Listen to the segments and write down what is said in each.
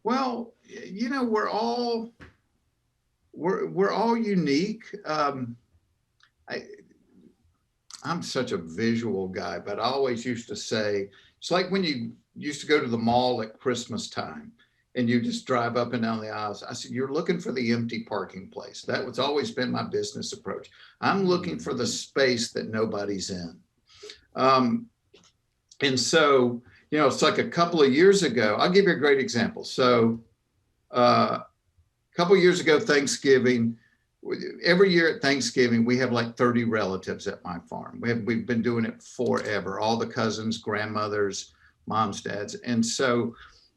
Well, we're all unique. I, I'm such a visual guy, but I always used to say it's like when you used to go to the mall at Christmas time and you just drive up and down the aisles. I said, you're looking for the empty parking place. That was always been my business approach. I'm looking Hmm. for the space that nobody's in. Um, and so, it's like a couple of years ago. I'll give you a great example. So, a couple of years ago, Thanksgiving, every year at Thanksgiving, we have like 30 relatives at my farm. We've been doing it forever. All the cousins, grandmothers, moms, dads, and so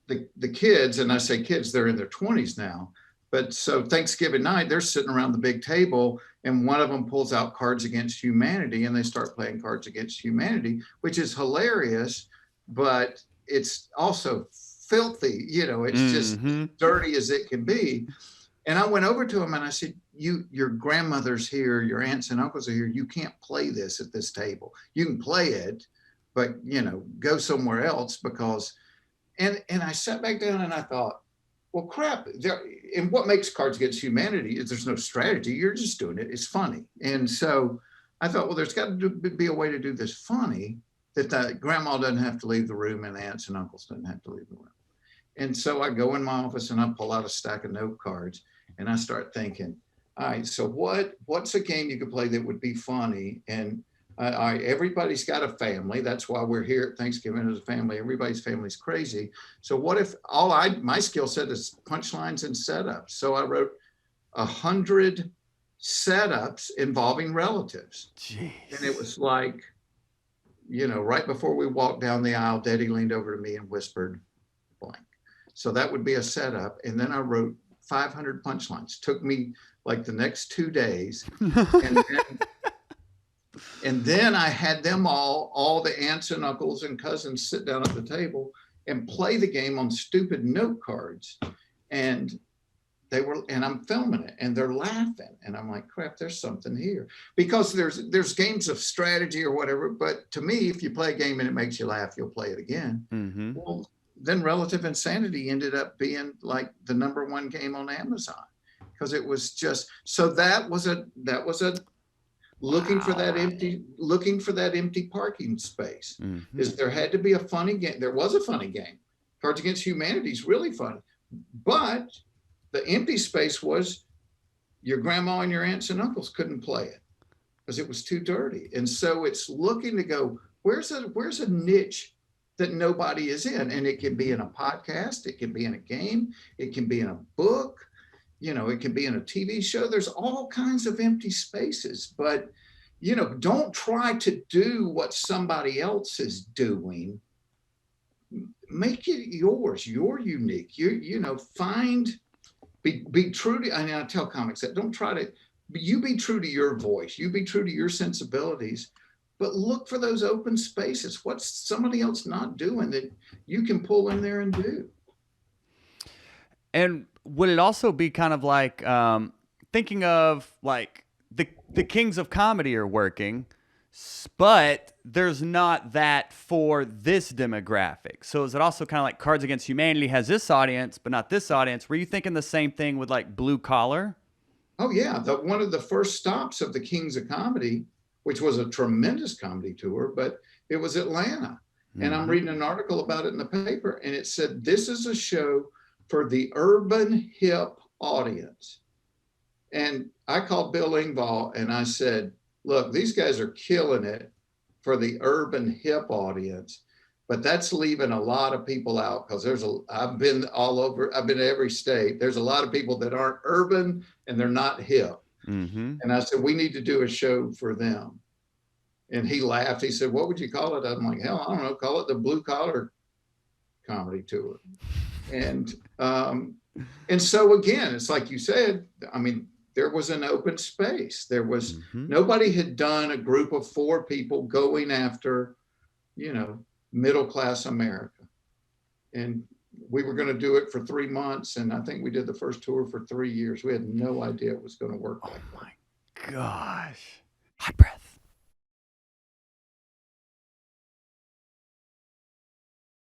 the kids, and I say kids, they're in their 20s now. But so Thanksgiving night, they're sitting around the big table, and one of them pulls out Cards Against Humanity, and they start playing Cards Against Humanity, which is hilarious, but it's also filthy. It's just Hmm. dirty as it can be. And I went over to him and I said, your grandmother's here, your aunts and uncles are here. You can't play this at this table. You can play it, but go somewhere else because and I sat back down and I thought, well, crap. And what makes Cards Against Humanity is there's no strategy. You're just doing it. It's funny. And so I thought, well, there's got to be a way to do this funny that the grandma doesn't have to leave the room and the aunts and uncles doesn't have to leave the room. And so I go in my office and I pull out a stack of note cards and I start thinking, all right, so what's a game you could play that would be funny? And all right, everybody's got a family. That's why we're here at Thanksgiving as a family. Everybody's family's crazy. So what if my skill set is punchlines and setups? So I wrote 100 setups involving relatives. And it Jeez. was like, right before we walked down the aisle, Daddy leaned over to me and whispered, blank. So that would be a setup. And then I wrote 500 punchlines. Took me like the next 2 days. And then, and then I had them all the aunts and uncles and cousins sit down at the table and play the game on stupid note cards. And and I'm filming it and they're laughing. And I'm like, crap, there's something here. Because there's games of strategy or whatever. But to me, if you play a game and it makes you laugh, you'll play it again. Hmm. Well, then Relative Insanity ended up being like the number one game on Amazon because it was just so that was a Wow. looking for that empty parking space. Hmm. Is there had to be a funny game. There was a funny game. Cards Against Humanity is really funny, but the empty space was your grandma and your aunts and uncles couldn't play it because it was too dirty. And so it's looking to go, where's a niche that nobody is in? And it can be in a podcast, it can be in a game, it can be in a book, it can be in a TV show. There's all kinds of empty spaces, but don't try to do what somebody else is doing. Make it yours. You're unique. Find be true to, and I tell comics that don't try to, you be true to your voice, you be true to your sensibilities, but look for those open spaces. What's somebody else not doing that you can pull in there and do? And would it also be kind of like thinking of like the kings of comedy are working, but there's not that for this demographic. So is it also kind of like Cards Against Humanity has this audience, but not this audience? Were you thinking the same thing with like Blue Collar? Oh yeah, one of the first stops of the Kings of Comedy, which was a tremendous comedy tour, but it was Atlanta. And I'm Hmm. reading an article about it in the paper, and it said this is a show for the urban hip audience. And I called Bill Engvall and I said, look, these guys are killing it for the urban hip audience, but that's leaving a lot of people out because I've been all over, I've been to every state. There's a lot of people that aren't urban and they're not hip. Hmm. And I said, we need to do a show for them. And he laughed. He said, what would you call it? I'm like, hell, I don't know. Call it the Blue Collar Comedy Tour. And um, and so again, it's like you said. I mean, there was an open space. There was Hmm. nobody had done a group of four people going after, you know, middle class America, and we were going to do it for 3 months, and I think we did the first tour for 3 years. We had no idea it was going to work Oh like that. my gosh. Hot breath.